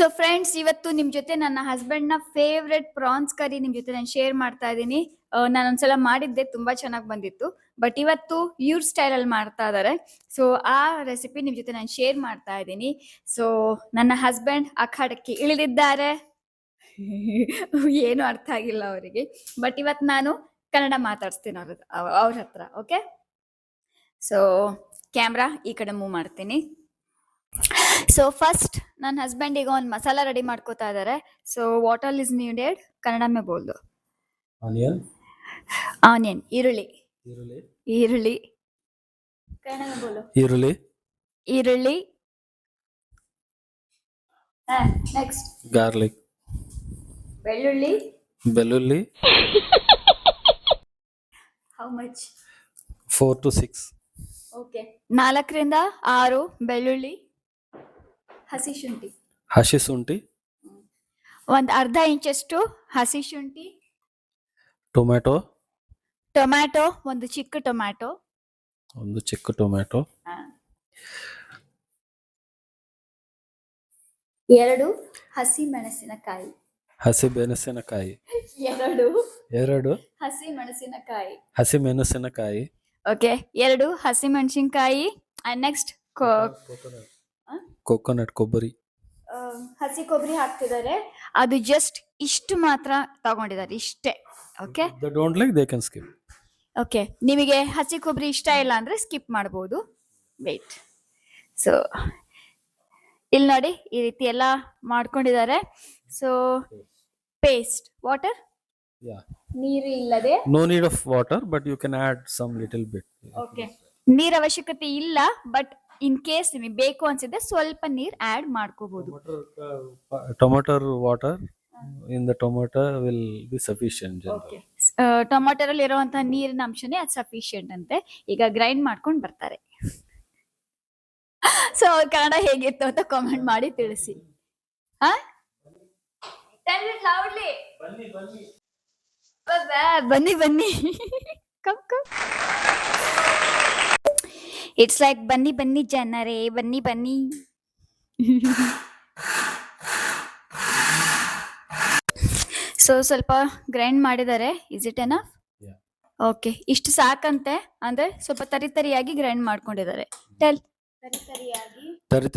So friends, ಇವತ್ತು ನಿಮ್ ಜೊತೆ ನನ್ನ ಹಸ್ಬೆಂಡ್ ನ ಫೇವ್ರೆಟ್ ಪ್ರಾನ್ಸ್ ಕರಿ ನಿಮ್ ಜೊತೆ ನಾನು ಶೇರ್ ಮಾಡ್ತಾ ಇದ್ದೀನಿ. ನಾನು ಒಂದ್ಸಲ ಮಾಡಿದ್ದೆ, ತುಂಬಾ ಚೆನ್ನಾಗಿ ಬಂದಿತ್ತು. ಬಟ್ ಇವತ್ತು ಇವ್ರ ಸ್ಟೈಲ್ ಅಲ್ಲಿ ಮಾಡ್ತಾ ಇದಾರೆ. ಸೊ ಆ ರೆಸಿಪಿ ನಿಮ್ ಜೊತೆ ನಾನು ಶೇರ್ ಮಾಡ್ತಾ ಇದ್ದೀನಿ. ಸೊ ನನ್ನ ಹಸ್ಬೆಂಡ್ ಅಖಾಡಕ್ಕೆ ಇಳಿದಿದ್ದಾರೆ. ಏನು ಅರ್ಥ ಆಗಿಲ್ಲ ಅವರಿಗೆ. ಬಟ್ ಇವತ್ತು ನಾನು ಕನ್ನಡ ಮಾತಾಡ್ಸ್ತೀನಿ ಅವ್ರ ಹತ್ರ. ಓಕೆ, ಸೊ ಕ್ಯಾಮ್ರಾ ಈ ಕಡೆ ಮೂವ್ ಮಾಡ್ತೀನಿ. ಸೊ ಫಸ್ಟ್ ನನ್ನ ಹಸ್ಬೆಂಡ್ ಈಗ ಒಂದು ಮಸಾಲಾ ರೆಡಿ ಮಾಡ್ಕೋತಾ ಇದಾರೆ. So what all is needed, Kannada ಮೇ ಬೋಲ್ ದೋ. ಆನಿಯನ್, ಈರುಳ್ಳಿ. ಈರುಳ್ಳಿ ಕನ್ನಡ ಮೇ ಬೋಲು. ಈರುಳ್ಳಿ. Next garlic. ಬೆಳ್ಳುಳ್ಳಿ. How much? 4 to 6. ಓಕೆ, 4 ರಿಂದ 6 ಬೆಳ್ಳುಳ್ಳಿ. ಹಸಿ ಶುಂಠಿ ಒಂದು ಅರ್ಧ ಇಂಚಷ್ಟು ಹಸಿ ಶುಂಠಿ. ಟೊಮ್ಯಾಟೊ ಒಂದು ಚಿಕ್ಕ ಟೊಮ್ಯಾಟೊ. 2 ಹಸಿ ಮೆಣಸಿನಕಾಯಿ. 2 ಹಸಿ ಮೆಣಸಿನಕಾಯಿ. ಓಕೆ, 2 ಹಸಿ ಮೆಣಸಿನಕಾಯಿ. ಅಂಡ್ ನೆಕ್ಸ್ಟ್ ಕೊಬ್ಬರಿ. ಹಸಿ ಕೊಬ್ಬರಿ ಹಾಕ್ತಿದ್ದಾರೆ. ಅದು ಜಸ್ಟ್ ಇಷ್ಟು ಮಾತ್ರ ತಗೊಂಡಿದ್ದಾರೆ, ಇಷ್ಟೇ. Okay, don't like they can skip. Okay, ನಿಮಗೆ ಹಸಿ ಕೊಬ್ಬರಿ ಇಷ್ಟ ಇಲ್ಲ ಅಂದ್ರೆ ಸ್ಕಿಪ್ ಮಾಡಬಹುದು. ವೇಟ್. ಸೊ ಇಲ್ಲಿ ನೋಡಿ, ಈ ರೀತಿ ಎಲ್ಲ ಮಾಡ್ಕೊಂಡಿದ್ದಾರೆ. ಸೊ ಪೇಸ್ಟ್, ವಾಟರ್, ನೀರು ಇಲ್ಲದೆ. No need of water, but you can add some little bit. Okay, ನೀರ್ ಅವಶ್ಯಕತೆ ಇಲ್ಲ, ಬಟ್ ಇನ್ ಕೇಸ್ ನಿಮಗೆ ಬೇಕು ಅನ್ಸಿದ್ರೆ ಸ್ವಲ್ಪ ನೀರ್ ಆಡ್ ಮಾಡ್ಕೋಬಹುದು. Tomato water in the tomato will be sufficient. ಟೊಮೆಟೊರಲ್ಲಿ ಇರುವಂತಹ ನೀರಿನ ಅಂಶನೇ ಅದು ಸಫಿಶಿಯಂಟ್ ಅಂತೆ. ಈಗ ಗ್ರೈಂಡ್ ಮಾಡ್ಕೊಂಡು ಬರ್ತಾರೆ. ಸೊ ಕನ್ನಡ ಹೇಗಿತ್ತು ಅಂತ ಕಾಮೆಂಟ್ ಮಾಡಿ ತಿಳಿಸಿ. ಬನ್ನಿ. ಕಮ್. ಇಟ್ಸ್ ಲೈಕ್ ಬನ್ನಿ ಜನರೇ, ಬನ್ನಿ. ಸೊ ಸ್ವಲ್ಪ ಗ್ರೈಂಡ್ ಮಾಡಿದ್ದಾರೆ. Is it enough? ಓಕೆ, ಇಷ್ಟು ಸಾಕಂತೆ. ಅಂದ್ರೆ ಸ್ವಲ್ಪ ತರಿಯಾಗಿ ಗ್ರೈಂಡ್ ಮಾಡ್ಕೊಂಡಿದ್ದಾರೆ.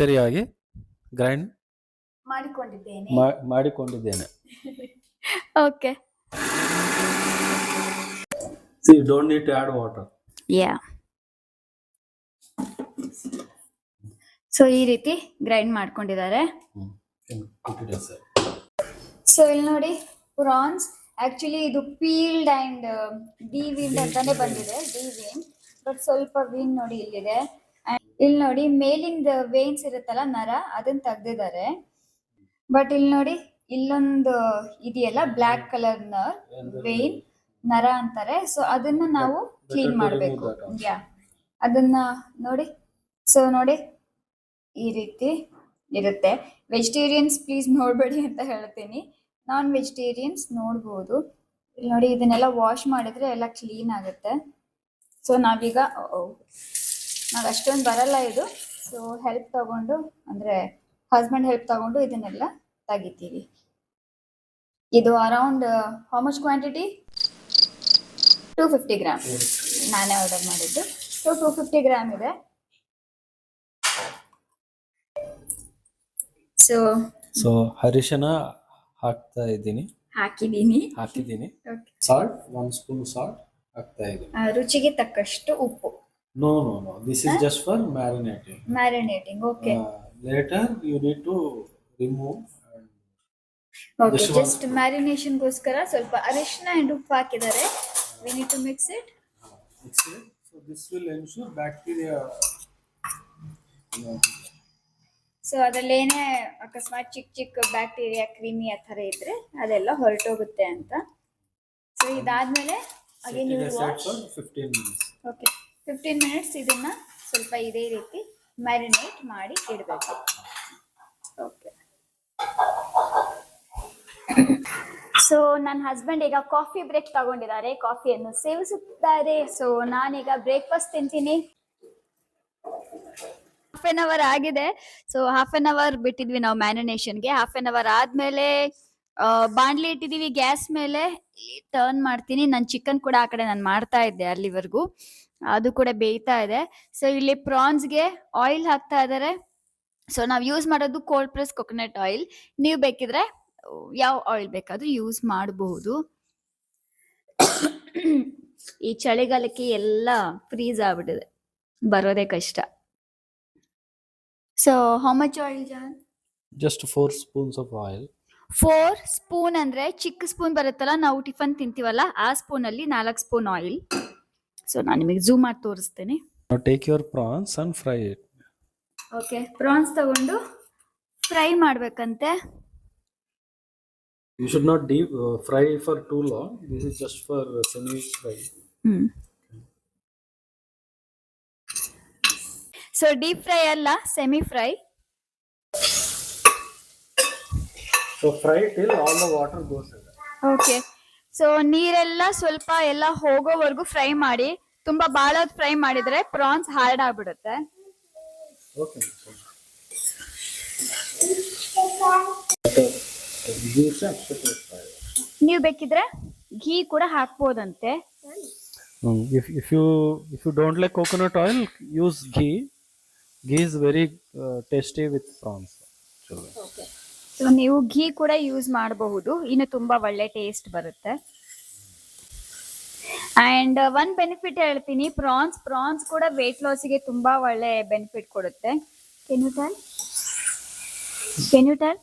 ತರಿಯಾಗಿ ಗ್ರೈಂಡ್ ಮಾಡಿಕೊಂಡಿದ್ದೇನೆ. Okay, see, don't need to add water. Yeah. So ಈ ರೀತಿ ಗ್ರೈಂಡ್ ಮಾಡ್ಕೊಂಡಿದ್ದಾರೆ. ಸೊ ಇಲ್ಲಿ ನೋಡಿ, ಪ್ರಾನ್ಸ್ ಆಕ್ಚುಲಿ ಇದು ಪೀಲ್ಡ್ ಅಂಡ್ ಡಿವೀನ್ಡ್ ಅಂತಾನೆ ಬಂದಿದೆ. ಬಟ್ ಸ್ವಲ್ಪ ವೀನ್ ನೋಡಿ ಇಲ್ಲಿದೆ. ಇಲ್ಲಿ ನೋಡಿ, ಮೇಲಿಂದ ವೇನ್ಸ್ ಇರುತ್ತಲ್ಲ, ನರ, ಅದನ್ನ ತೆಗ್ದಿದ್ದಾರೆ. ಬಟ್ ಇಲ್ಲಿ ನೋಡಿ, ಇಲ್ಲೊಂದು ಇದೆಯಲ್ಲ ಬ್ಲಾಕ್ ಕಲರ್ ವೇನ್, ನರ ಅಂತಾರೆ. ಸೊ ಅದನ್ನ ನಾವು ಕ್ಲೀನ್ ಮಾಡಬೇಕು. ಅದನ್ನ ನೋಡಿ. ಸೊ ನೋಡಿ, ಈ ರೀತಿ ಇರುತ್ತೆ. ವೆಜಿಟೇರಿಯನ್ಸ್ ಪ್ಲೀಸ್ ನೋಡ್ಬೇಡಿ ಅಂತ ಹೇಳ್ತೀನಿ. ನಾನ್ ವೆಜಿಟೇರಿಯನ್ಸ್ ನೋಡ್ಬೋದು. ಇಲ್ಲಿ ನೋಡಿ, ಇದನ್ನೆಲ್ಲ ವಾಶ್ ಮಾಡಿದ್ರೆ ಎಲ್ಲ ಕ್ಲೀನ್ ಆಗುತ್ತೆ. ಸೊ ನಾವೀಗ ನಾವು ಅಷ್ಟೊಂದು ಬರಲ್ಲ ಇದು. ಸೊ ಹೆಲ್ಪ್ ತಗೊಂಡು, ಅಂದ್ರೆ ಹಸ್ಬೆಂಡ್ ಹೆಲ್ಪ್ ತಗೊಂಡು ಇದನ್ನೆಲ್ಲ ತೆಗಿತೀವಿ. ಇದು around how much quantity? 250 gram ನಾನೇ ಆರ್ಡರ್ ಮಾಡಿದ್ದು. ಸೊ 250 ಗ್ರಾಮ್ ಇದೆ. ಸೊ ಅರಿಶಿನ ಹಾಕಿದ್ದೀನಿ. ಸಾಲ್ಟ್, 1 ಸ್ಪೂನ್ ಸಾಲ್ಟ್ ಹಾಕ್ತಾ ಇದ್ದೀನಿ. ರುಚಿಗೆ ತಕ್ಕಷ್ಟು ಉಪ್ಪು. No. This is just for marinating. Okay. Later you need to remove. Okay, just marination ಗೋಸ್ಕರ ಸ್ವಲ್ಪ ಅರಿಶಿನ and ಉಪ್ಪು ಹಾಕಿದ್ದಾರೆ. We need to mix it. So this will ensure bacteria. So ಅದರಲ್ಲೇನೇ ಅಕಸ್ಮಾತ್ ಚಿಕ್ಕ ಬ್ಯಾಕ್ಟೀರಿಯಾ, ಕ್ರಿಮಿ ಆ ಥರ ಇದ್ರೆ ಅದೆಲ್ಲ ಹೊರಟೋಗುತ್ತೆ ಅಂತ. ಸೊ ಇದಾದ್ಮೇಲೆ again you wash. 15 minutes. Okay, 15 minutes ಇದನ್ನ ಸ್ವಲ್ಪ ಇದೇ ರೀತಿ ಮ್ಯಾರಿನೇಟ್ ಮಾಡಿ ಇಡಬೇಕು. ಓಕೆ. ಸೊ ನನ್ನ ಹಸ್ಬೆಂಡ್ ಈಗ ಕಾಫಿ ಬ್ರೇಕ್ ತಗೊಂಡಿದ್ದಾರೆ, ಕಾಫಿಯನ್ನು ಸೇವಿಸುತ್ತಾರೆ. ಸೊ ನಾನೀಗ ಬ್ರೇಕ್ಫಾಸ್ಟ್ ತಿಂತೀನಿ. ಆನ್ ಅವರ್ ಆಗಿದೆ. ಸೊ ಹಾಫ್ ಆನ್ ಅವರ್ ಬಿಟ್ಟಿದ್ವಿ ನಾವು ಮ್ಯಾರಿನೇಷನ್ಗೆ. ಹಾಫ್ ಆನ್ ಅವರ್ ಆದ್ಮೇಲೆ ಬಾಣ್ಲಿ ಇಟ್ಟಿದೀವಿ ಗ್ಯಾಸ್ ಮೇಲೆ. ಟರ್ನ್ ಮಾಡ್ತೀನಿ. ನನ್ ಚಿಕನ್ ಕೂಡ ಆ ಕಡೆ ನಾನು ಮಾಡ್ತಾ ಇದ್ದೆ ಅಲ್ಲಿವರೆಗೂ. ಅದು ಕೂಡ ಬೇಯ್ತಾ ಇದೆ. ಸೊ ಇಲ್ಲಿ ಪ್ರಾನ್ಸ್ಗೆ ಆಯಿಲ್ ಹಾಕ್ತಾ ಇದಾರೆ. ಸೊ ನಾವ್ ಯೂಸ್ ಮಾಡೋದು ಕೋಲ್ಡ್ ಪ್ರೆಸ್ ಕೊಕೊನಟ್ ಆಯಿಲ್. ನೀವು ಬೇಕಿದ್ರೆ ಯಾವ ಆಯಿಲ್ ಬೇಕಾದ್ರೂ ಯೂಸ್ ಮಾಡಬಹುದು. ಈ ಚಳಿಗಾಲಕ್ಕೆ ಎಲ್ಲ ಫ್ರೀಸ್ ಆಗ್ಬಿಟ್ಟಿದೆ, ಬರೋದೇ ಕಷ್ಟ. So how much oil John? Just 4 spoons of oil. 4 spoon ಅಂದ್ರೆ ಚಿಕ್ಕ ಸ್ಪೂನ್ ಬರುತ್ತಲ್ಲ, ನಾವು ಟಿಫನ್ ತಿಂತೀವಲ್ಲ ಆ ಸ್ಪೂನ್ ಅಲ್ಲಿ 4 ಸ್ಪೂನ್ ಆಯಿಲ್. ಸೊ ನಾನು ನಿಮಗೆ ಝೂಮ್ ಮಾಡಿ ತೋರಿಸ್ತೇನೆ. Now take your prawns and fry it. ಓಕೆ, ಪ್ರಾನ್ಸ್ ತಗೊಂಡು ಫ್ರೈ ಮಾಡ್ಬೇಕಂತೆ. You should not deep fry for too long. This is just for semi fry. So deep fry ಅಲ್ಲ, semi fry. So fry till all the water goes away. Okay, so ನೀರೆಲ್ಲ ಸ್ವಲ್ಪ ಎಲ್ಲ ಹೋಗೋವರೆಗೂ fry ಮಾಡಿ. ತುಂಬಾ ಬಾಳ fry ಮಾಡಿದ್ರೆ France hard ಆಗ್ಬಿಡುತ್ತೆ. Okay. Ghee is absolutely fry. ನೀವು ಬೇಕಿದ್ರೆ ಘೀ ಕೂಡ ಹಾಕ್ಬೋದಂತೆ. If you don't like coconut oil, use ghee. Ghee is very tasty with prawns. Actually. So ನೀವು ಘೀ ಕೂಡ ಯೂಸ್ ಮಾಡಬಹುದು, ಇನ್ನು ತುಂಬಾ ಒಳ್ಳೆ ಟೇಸ್ಟ್ ಬರುತ್ತೆ. ಅಂಡ್ ಒನ್ ಬೆನಿಫಿಟ್ ಹೇಳ್ತೀನಿ, ಪ್ರಾನ್ಸ್ ಕೂಡ ವೇಟ್ ಲಾಸ್ಗೆ ತುಂಬಾ ಒಳ್ಳೆ ಬೆನಿಫಿಟ್ ಕೊಡುತ್ತೆ. Can you tell?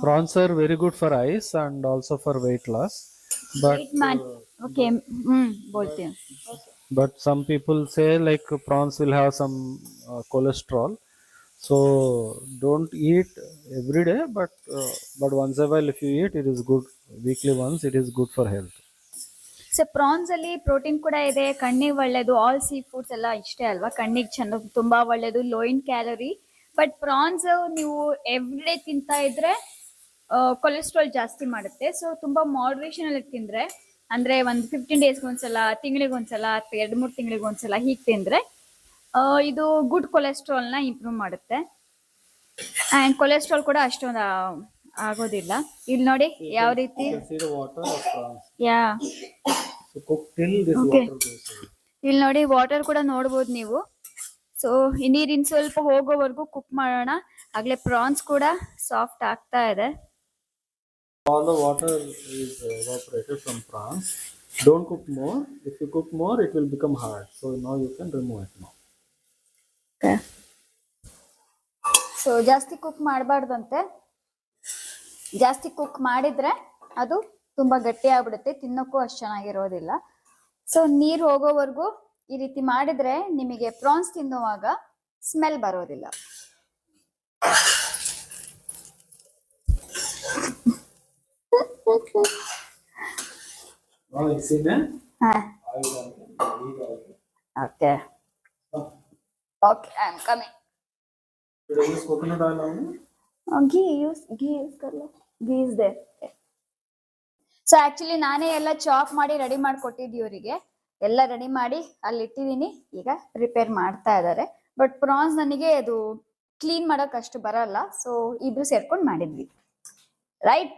Prawns are very good for eyes and also for weight loss. But okay, ಬೋಲ್ತೀನಿ. but some people say like prawns will have some cholesterol. So don't eat every day, but once a while if you eat, it is good. Weekly once, it is good for health. So prawns ಅಲ್ಲಿ protein ಕೂಡ ಇದೆ, ಕಣ್ಣಿಗೆ ಒಳ್ಳೇದು. All sea foods ಎಲ್ಲ ಇಷ್ಟೇ ಅಲ್ವಾ, ಕಣ್ಣಿಗೆ ಚೆಂದ, ತುಂಬಾ ಒಳ್ಳೇದು, low in calorie. But prawns ನೀವು ಎವ್ರಿಡೇ ತಿಂತಾ ಇದ್ರೆ ಕೊಲೆಸ್ಟ್ರಾಲ್ ಜಾಸ್ತಿ ಮಾಡುತ್ತೆ. ಸೊ ತುಂಬಾ ಮಾಡ್ರೇಷನ್ ಅಲ್ಲಿ ತಿಂದ್ರೆ, ಅಂದ್ರೆ ಒಂದು 15 ಡೇಸ್ಗೆ ಒಂದ್ಸಲ, ತಿಂಗಳಿಗೊಂದ್ಸಲ, ಅಥವಾ 2-3 ತಿಂಗಳಿಗೊಂದ್ಸಲ ಹೀಗೆ ತಿಂದ್ರೆ ಇದು ಗುಡ್ ಕೊಲೆಸ್ಟ್ರಾಲ್ ನ ಇಂಪ್ರೂವ್ ಮಾಡುತ್ತೆ. ಅಂಡ್ ಕೊಲೆಸ್ಟ್ರಾಲ್ ಕೂಡ ಅಷ್ಟೊಂದು ಆಗೋದಿಲ್ಲ. ಇಲ್ಲಿ ನೋಡಿ ಯಾವ ರೀತಿ. See the water of prawns. Yeah, So cook till this Okay. water goes away. ಇಲ್ಲಿ ನೋಡಿ ವಾಟರ್ ಕೂಡ ನೋಡ್ಬೋದು ನೀವು. ಸೊ ನೀರಿನ ಸ್ವಲ್ಪ ಹೋಗೋವರೆಗೂ ಕುಕ್ ಮಾಡೋಣ. ಆಗ್ಲೇ ಪ್ರಾನ್ಸ್ ಕೂಡ ಸಾಫ್ಟ್ ಆಗ್ತಾ ಇದೆ. All the water is evaporated from prawns. Don't cook more. If you cook more, it will become hard. So now you can remove it now. So ಜಾಸ್ತಿ ಕುಕ್ ಮಾಡಬಾರ್ದಂತೆ. ಜಾಸ್ತಿ ಕುಕ್ ಮಾಡಿದ್ರೆ ಅದು ತುಂಬಾ ಗಟ್ಟಿ ಆಗ್ಬಿಡುತ್ತೆ, ತಿನ್ನೋಕ್ಕೂ ಅಷ್ಟು ಚೆನ್ನಾಗಿರೋದಿಲ್ಲ. ಸೊ ನೀರು ಹೋಗೋವರೆಗೂ ಈ ರೀತಿ ಮಾಡಿದ್ರೆ ನಿಮಗೆ ಪ್ರಾನ್ಸ್ ತಿನ್ನುವಾಗ ಸ್ಮೆಲ್ ಬರೋದಿಲ್ಲ. Now you see that? Okay okay, I am coming. Should I use coconut oil only? Ghee use कर लो. घी इज देयर. ಸೊ ಆಕ್ಚುಲಿ ನಾನೇ ಎಲ್ಲ ಚಾಪ್ ಮಾಡಿ ರೆಡಿ ಮಾಡಿ ಕೊಟ್ಟಿದ್ದೆ ಇವರಿಗೆ. ಎಲ್ಲ ರೆಡಿ ಮಾಡಿ ಅಲ್ಲಿ ಇಟ್ಟಿದ್ದೀನಿ, ಈಗ ಪ್ರಿಪೇರ್ ಮಾಡ್ತಾ ಇದ್ದಾರೆ. ಬಟ್ ಪ್ರಾನ್ಸ್ ನನಗೆ ಅದು ಕ್ಲೀನ್ ಮಾಡಕ್ ಅಷ್ಟು ಬರಲ್ಲ, ಸೊ ಇಬ್ರು ಸೇರ್ಕೊಂಡು ಮಾಡಿದ್ವಿ. Right?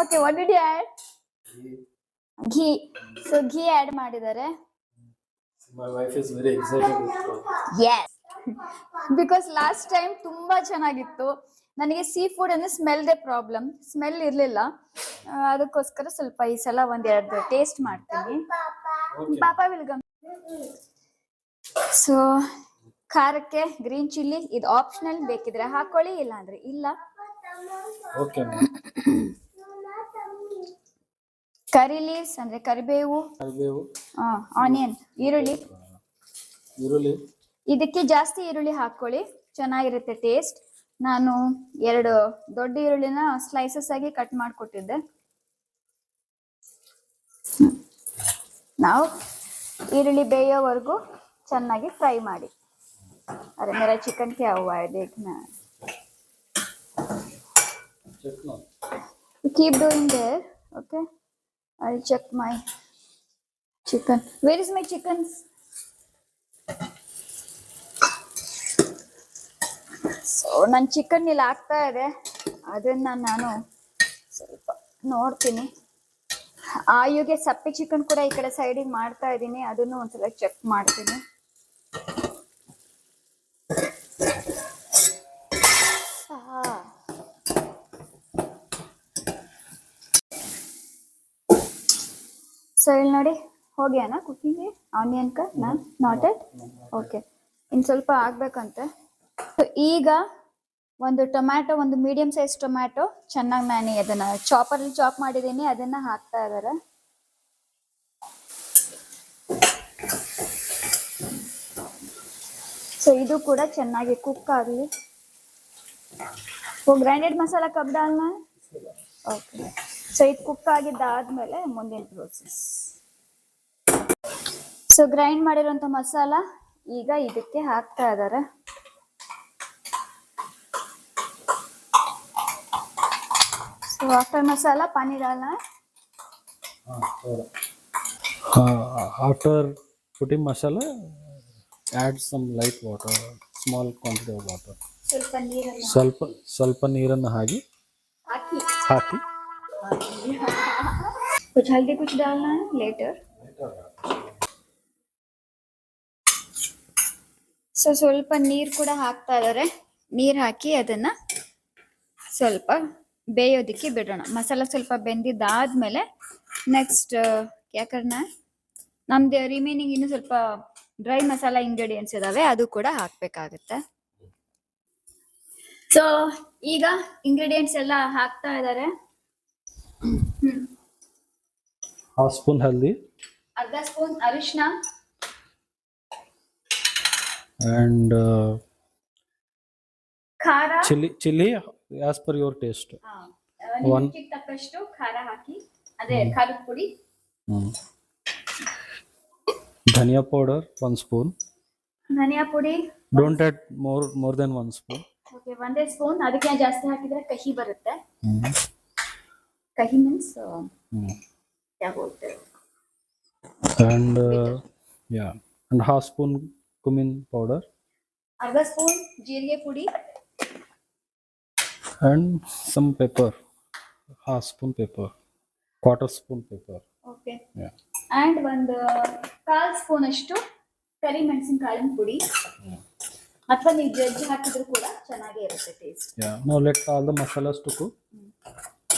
Okay, what did you add? Ghee. So ghee add ಮಾಡಿದ್ದಾರೆ. My wife is very excited with prawns. Yes. Because last time ತುಂಬಾ ಚೆನ್ನಾಗಿತ್ತು. ನನಗೆ ಸೀ ಫುಡ್ ಅಂದ್ರೆ ಸ್ಮೆಲ್ದೇ ಪ್ರಾಬ್ಲಮ್, ಸ್ಮೆಲ್ ಇರ್ಲಿಲ್ಲ. ಅದಕ್ಕೋಸ್ಕರ ಸ್ವಲ್ಪ ಈ ಸಲ ಒಂದೆರಡು ಟೇಸ್ಟ್ ಮಾಡ್ತೀನಿ. ಪಾಪ ವಿಲ್ಗಮ್. ಸೊ ಖಾರಕ್ಕೆ ಗ್ರೀನ್ ಚಿಲ್ಲಿ ಇದು ಆಪ್ಷನಲ್, ಬೇಕಿದ್ರೆ ಹಾಕೊಳ್ಳಿ, ಇಲ್ಲ ಅಂದ್ರೆ ಇಲ್ಲ. Okay. ಕರಿ ಲೀವ್ಸ್ ಅಂದ್ರೆ ಕರಿಬೇವು, ಆನಿಯನ್, ಈರುಳ್ಳಿ. ಇದಕ್ಕೆ ಜಾಸ್ತಿ ಈರುಳ್ಳಿ ಹಾಕೊಳ್ಳಿ, ಚೆನ್ನಾಗಿರುತ್ತೆ ಟೇಸ್ಟ್. ನಾನು 2 ದೊಡ್ಡ ಈರುಳ್ಳಿನ ಸ್ಲೈಸಸ್ ಆಗಿ ಕಟ್ ಮಾಡಿಕೊಟ್ಟಿದ್ದೆ. ನಾವು ಈರುಳ್ಳಿ ಬೇಯೋವರೆಗೂ ಚೆನ್ನಾಗಿ ಫ್ರೈ ಮಾಡಿ. अरे मेरा चिकन क्या हुआ है देखना. Keep doing there, okay? I'll check my chicken. Where is my chicken? So ನನ್ನ ಚಿಕನ್ ಇಲ್ಲಿ ಆಗ್ತಾ ಇದೆ, ಅದನ್ನ ನಾನು ಸ್ವಲ್ಪ ನೋಡ್ತೀನಿ. ಆಯುಗೆ ಸಪ್ಪೆ ಚಿಕನ್ ಕೂಡ ಈ ಕಡೆ ಸೈಡಿಗೆ ಮಾಡ್ತಾ ಇದ್ದೀನಿ, ಅದನ್ನು ಒಂದ್ಸಲ ಚೆಕ್ ಮಾಡ್ತೀನಿ. ಸೊ ಇಲ್ಲಿ ನೋಡಿ ಹೋಗ್ಯಾನ ಕುಕ್ಕಿಂಗ್ಗೆ onion cut not it. Okay, ಇನ್ನು ಸ್ವಲ್ಪ ಆಗ್ಬೇಕಂತೆ. ಈಗ ಒಂದು ಟೊಮ್ಯಾಟೊ, ಒಂದು ಮೀಡಿಯಂ ಸೈಜ್ ಟೊಮ್ಯಾಟೊ ಚೆನ್ನಾಗಿ ನಾನು ಅದನ್ನ ಚಾಪರಲ್ಲಿ ಚಾಪ್ ಮಾಡಿದ್ದೀನಿ, ಅದನ್ನ ಹಾಕ್ತಾ ಇದ್ದಾರೆ. ಸೊ ಇದು ಕೂಡ ಚೆನ್ನಾಗಿ ಕುಕ್ ಆಗಲಿ. ಗ್ರೈಂಡೆಡ್ ಮಸಾಲಾ ಕಬ್ ಡಾಲ್ನ. ಓಕೆ, ಸೊ ಇದು ಕುಕ್ ಆಗಿದ್ದಾದ್ಮೇಲೆ ಮುಂದಿನ ಪ್ರೋಸೆಸ್. ಸೊ ಗ್ರೈಂಡ್ ಮಾಡಿರೋಂಥ ಮಸಾಲ ಈಗ ಇದಕ್ಕೆ ಹಾಕ್ತಾ ಇದ್ದಾರೆ. So after masala, pani dalna hai. After putting masala, add some light water, small quantity of water. ಸ್ವಲ್ಪ ನೀರನ್ನು ಹಾಕಿ कुछ हल्दी कुछ डालना है लेटर. ಸೊ ಸ್ವಲ್ಪ ನೀರು ಕೂಡ ಹಾಕ್ತಾ ಇದ್ದಾರೆ. ನೀರು ಹಾಕಿ ಅದನ್ನ ಸ್ವಲ್ಪ ಬೇಯೋದಕ್ಕೆ ಬಿಡೋಣ. ಮಸಾಲ ಸ್ವಲ್ಪ ಬೆಂದಿದ್ದಾದ್ಮೇಲೆ ನೆಕ್ಸ್ಟ್ ಯಾಕಂದ್ರೆ ನಮ್ದು ರಿಮೈನಿಂಗ್ ಇನ್ನು ಸ್ವಲ್ಪ ಡ್ರೈ ಮಸಾಲ ಇಂಗ್ರೀಡಿಯೆಂಟ್ಸ್ ಇದಾವೆ, ಅದು ಕೂಡ ಹಾಕ್ಬೇಕಾಗತ್ತೆ. ಸೊ ಈಗ ಇಂಗ್ರೀಡಿಯೆಂಟ್ಸ್ ಎಲ್ಲ ಹಾಕ್ತಾ ಇದ್ದಾರೆ. ಹಾಫ್ ಸ್ಪೂನ್ ಹಲ್ದಿ, ಅರ್ಧ ಸ್ಪೂನ್ ಅರಿಶಿನ, and ಖಾರ, chili as per your taste. ರುಚಿಗೆ ತಕ್ಕಷ್ಟು ಖಾರ ಹಾಕಿ, ಅದೇ ಖಾರದ ಪುಡಿ. ಧನಿಯಾ ಪೌಡರ್ 1 spoon. ಧನಿಯಾ ಪುಡಿ Don't add more than 1 spoon. Okay, 1 spoon. ಅದಕ್ಕೆ ಜಾಸ್ತಿ ಹಾಕಿದ್ರೆ ಕಹಿ ಬರುತ್ತೆ. ಕಹಿ means and and half spoon cumin powder, ಅರ್ಧ ಸ್ಪೂನ್ ಜೀರಿಗೆ ಪುಡಿ, and some pepper, half spoon pepper, quarter spoon pepper. Okay, and ಒಂದು 1/4 ಸ್ಪೂನ್ ಅಷ್ಟು ಕರಿ ಮೆಣಸಿನಕಾಳಿನ ಪುಡಿ, ಅಥವಾ ನೀವು ಜಜ್ಜಿ ಹಾಕಿದ್ರು ಕೂಡ ಚೆನ್ನಾಗೇ ಇರುತ್ತೆ taste. Now let all the masalas to cook.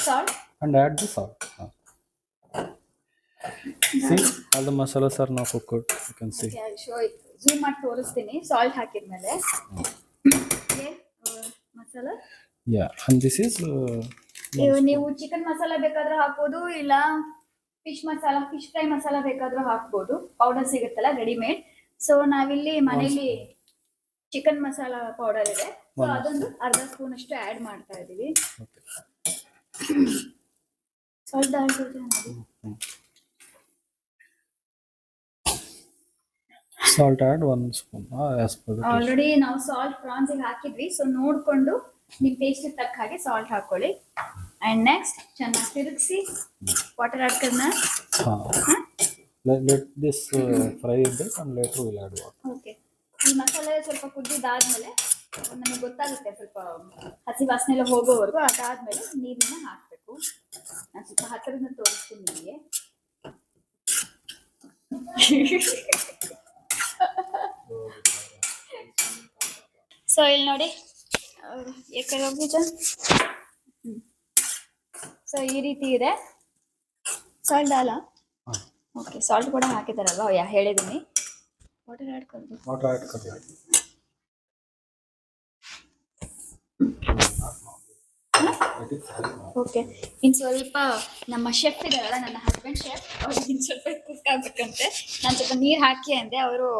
Salt and add the salt. See, all the masalas are now cooked, you can see. Okay, I'll show it. Zoom ಮಾಡಿ ತೋರಿಸ್ತೀನಿ. ಸಾಲ್ಟ್ ಹಾಕಿದ್ಮೇಲೆ ಮಸಾಲ. And this is ನೀವು chicken masala ಬೇಕಾದ್ರೂ ಹಾಕ್ಬೋದು, ಇಲ್ಲ fish masala, fish fry masala ಬೇಕಾದ್ರೂ ಹಾಕ್ಬೋದು. Powder ಸಿಗುತ್ತಲ್ಲ ರೆಡಿಮೇಡ್. ಸೊ ನಾವಿಲ್ಲಿ ಮನೇಲಿ ಚಿಕನ್ ಮಸಾಲ ಪೌಡರ್ ಇದೆ, ಸೊ ಅದೊಂದು ಅರ್ಧ ಸ್ಪೂನ್ ಅಷ್ಟು ಆಡ್ ಮಾಡ್ತಾ ಇದೀವಿ. Salt salt add 1 spoon as per the taste. Already ನಾವು ಸಾಲ್ಟ್ ಪ್ರಾನ್ಸ್ ಹಾಕಿದ್ವಿ, ಸೊ ನೋಡ್ಕೊಂಡು ನಿಮ್ ಟೇಸ್ಟ್ ತಕ್ಕ ಹಾಗೆ ಸಾಲ್ಟ್ ಹಾಕೊಳ್ಳಿ. ಅಂಡ್ ನೆಕ್ಸ್ಟ್ ಚೆನ್ನಾಗಿ ತಿರುಗಿಸಿ ವಾಟರ್ ಆಡ್ करना. let this fry a bit and later we'll add water. Okay, ಈ ಮಸಾಲೆ ಸ್ವಲ್ಪ ಕುದಿದಾದ್ಮೇಲೆ ನಮಗೆ ಗೊತ್ತಾಗುತ್ತೆ, ಸ್ವಲ್ಪ ಹಸಿ ವಾಸನೆ ಎಲ್ಲ ಹೋಗೋವರೆಗೂ. ಅದಾದ್ಮೇಲೆ ನೀರನ್ನ ಹಾಕ್ಬೇಕು. ನಾನು ಸ್ವಲ್ಪ ಹತ್ತಿರದಿಂದ ತೋರಿಸ್ತೀನಿ ನಿಮಗೆ. ಸೊ ಇಲ್ಲಿ ನೋಡಿ, ಸೊ ಈ ರೀತಿ ಇದೆ. ಸಾಲ್ಟ್ ಡಾಲ. ಓಕೆ, ಸಾಲ್ಟ್ ಕೂಡ ಹಾಕಿದಾರಲ್ವಾ, ಹೇಳಿದೀನಿ. ವಾಟರ್ ಆಡ್ करदो. Water add कर दो. ಓಕೆ, ಇನ್ ಸ್ವಲ್ಪ ನಮ್ಮ ಶೆಫ್ ಇದಾರಲ್ಲ, ನನ್ನ ಹಸ್ಬೆಂಡ್ ಶೆಫ್, ಅವ್ರಿಗೆ ಇನ್ ಸ್ವಲ್ಪ ಕುಕ್ ಆಗ್ಬೇಕಂತೆ. ನಾನು ಸ್ವಲ್ಪ ನೀರ್ ಹಾಕಿ ಅಂದೆ, ಅವರು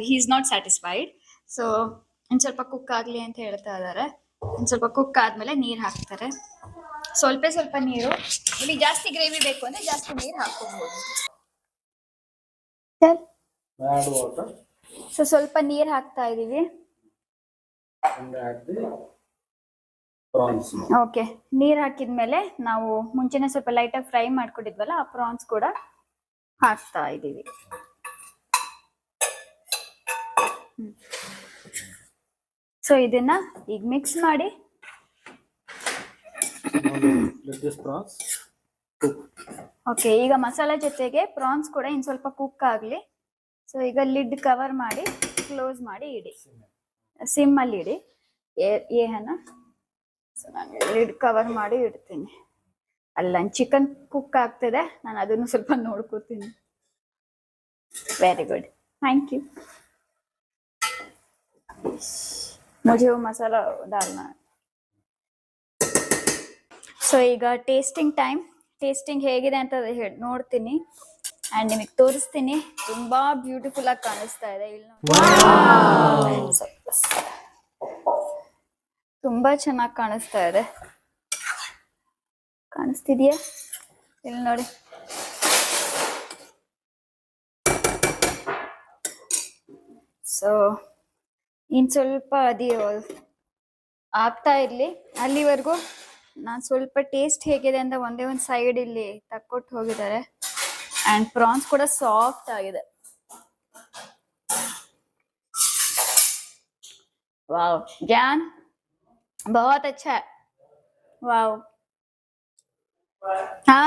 he is not satisfied. So in ಸ್ವಲ್ಪ ಕುಕ್ ಆಗ್ಲಿ ಅಂತ ಹೇಳ್ತಾ ಇದಾರೆ. ಇನ್ ಸ್ವಲ್ಪ ಕುಕ್ ಆದ್ಮೇಲೆ ನೀರ್ ಹಾಕ್ತಾರೆ. ಸ್ವಲ್ಪ ನೀರು. ಇಲ್ಲಿ ಜಾಸ್ತಿ ಗ್ರೇವಿ ಬೇಕು ಅಂದ್ರೆ ಜಾಸ್ತಿ ನೀರ್ ಹಾಕೋಬಹುದು. Add water ಸೊ ಸ್ವಲ್ಪ ನೀರ್ ಹಾಕ್ತಾ ಇದೀವಿ. and add the prawns. Okay, ನೀರು ಹಾಕಿದ್ಮೇಲೆ ನಾವು ಮುಂಚೆನೆ ಸ್ವಲ್ಪ ಲೈಟಾಗಿ ಫ್ರೈ ಮಾಡ್ಕೊಂಡಿದ್ವಲ್ಲ ಆ ಪ್ರಾನ್ಸ್ ಕೂಡ ಹಾಕ್ತಾ ಇದ್ದೀವಿ. ಸೊ ಇದನ್ನ ಈಗ ಮಿಕ್ಸ್ ಮಾಡಿ. Let this prawns cook. Okay, ಈಗ ಮಸಾಲೆ ಜೊತೆಗೆ ಪ್ರಾನ್ಸ್ ಕೂಡ ಇನ್ನು ಸ್ವಲ್ಪ ಕುಕ್ ಆಗಲಿ. ಸೊ ಈಗ ಲಿಡ್ ಕವರ್ ಮಾಡಿ ಕ್ಲೋಸ್ ಮಾಡಿ ಇಡಿ, ಸಿಮ್ಮಲ್ಲಿ ಇಡಿ. ಏನ ಸೊ ನಾನು ಲಿಡ್ ಕವರ್ ಮಾಡಿ ಇಡ್ತೀನಿ. ಅಲ್ಲಿ ನನ್ನ ಚಿಕನ್ ಕುಕ್ ಆಗ್ತಿದೆ, ನಾನು ಅದನ್ನು ಸ್ವಲ್ಪ ನೋಡ್ಕೋತೀನಿ. Very good, thank you. ಮುझे वो ಮಸಾಲ डालना. ಸೊ ಈಗ ಟೇಸ್ಟಿಂಗ್ ಹೇಗಿದೆ ಅಂತ ನೋಡ್ತೀನಿ ಆ್ಯಂಡ್ ನಿಮಗೆ ತೋರಿಸ್ತೀನಿ. ತುಂಬಾ ಬ್ಯೂಟಿಫುಲ್ ಆಗಿ ಕಾಣಿಸ್ತಾ ಇದೆ ಇಲ್ಲಿ ನೋಡಿ. ತುಂಬಾ ಚೆನ್ನಾಗಿ ಕಾಣಿಸ್ತಾ ಇದೆ. ಕಾಣಿಸ್ತಿದೆಯಾ? ಇಲ್ಲಿ ನೋಡಿ. ಸೊ ಇನ್ನು ಸ್ವಲ್ಪ ಆಗ್ತಾ ಇರಲಿ. ಅಲ್ಲಿವರೆಗೂ ನಾನು ಸ್ವಲ್ಪ ಟೇಸ್ಟ್ ಹೇಗಿದೆ ಅಂತ ಒಂದೇ ಒಂದು ಸೈಡ್ ಇಲ್ಲಿ ತಕ್ಕೊಟ್ಟು ಹೋಗಿದ್ದಾರೆ. ಆ್ಯಂಡ್ ಪ್ರಾನ್ಸ್ ಕೂಡ ಸಾಫ್ಟ್ ಆಗಿದೆ. ವಾವ್ ಜಾನ್, बहुत अच्छा है. ವಾವ್, ಹಾ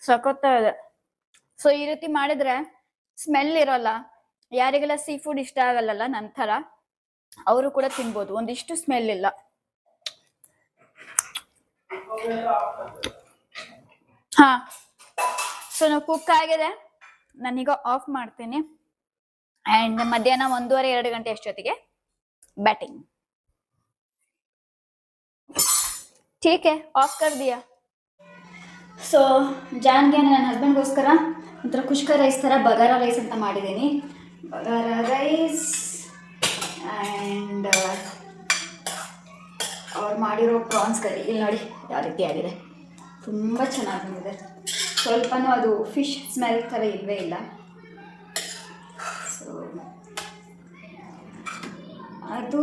ಸಖತ್ತಾಗಿದೆ. ಸೊ ಈ ರೀತಿ ಮಾಡಿದ್ರೆ ಸ್ಮೆಲ್ ಇರೋಲ್ಲ. ಯಾರಿಗೆಲ್ಲ ಸೀ ಫುಡ್ ಇಷ್ಟ ಆಗಲ್ಲಲ್ಲ ನನ್ನ ಥರ, ಅವರು ಕೂಡ ತಿನ್ಬೋದು. ಒಂದಿಷ್ಟು ಸ್ಮೆಲ್ ಇಲ್ಲ. ಹಾ, ಸೊ ನಾವು ಕುಕ್ ಆಗಿದೆ. ನಾನೀಗ ಆಫ್ ಮಾಡ್ತೀನಿ. ಆ್ಯಂಡ್ ಮಧ್ಯಾಹ್ನ 1:30-2 ಗಂಟೆ ಅಷ್ಟೊತ್ತಿಗೆ ಬ್ಯಾಟಿಂಗ್. ठीक है, ಆಫ್ ಕರ್ ದಿಯಾ. ಸೊ ಜಾನ್ಗೆ ನನ್ನ ಹಸ್ಬೆಂಡ್ಗೋಸ್ಕರ ಒಂಥರ ಕುಷ್ಕ ರೈಸ್ ಥರ ಬಗಾರ ರೈಸ್ ಅಂತ ಮಾಡಿದ್ದೀನಿ. ಬಗಾರ ರೈಸ್ ಆ್ಯಂಡ್ ಅವ್ರು ಮಾಡಿರೋ ಪ್ರಾನ್ಸ್ ಕರಿ ಇಲ್ಲಿ ನೋಡಿ ಯಾವ ರೀತಿ ಆಗಿದೆ. ತುಂಬ ಚೆನ್ನಾಗಿ ಬಂದಿದೆ. ಸ್ವಲ್ಪನೂ ಅದು ಫಿಶ್ ಸ್ಮೆಲ್ ಥರ ಇಲ್ಲವೇ ಇಲ್ಲ. ಸೊ ಅದು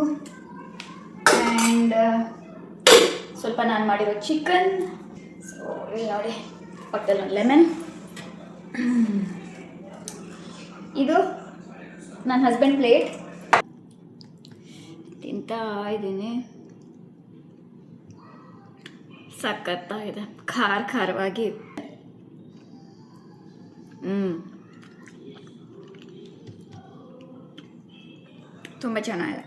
ಆ್ಯಂಡ್ ಸ್ವಲ್ಪ ನಾನು ಮಾಡಿರೋ ಚಿಕನ್. ಸೊ ಇಲ್ಲಿ ನೋಡಿ ಪಕ್ಕದಲ್ಲಿ ಒಂದು ಲೆಮನ್. ಇದು ನನ್ನ ಹಸ್ಬೆಂಡ್ ಪ್ಲೇಟ್. ತಿಂತಾ ಇದ್ದೀನಿ. ಸಖತ್ತಾಗಿದೆ, ಖಾರವಾಗಿ. ತುಂಬ ಚೆನ್ನಾಗಿದೆ.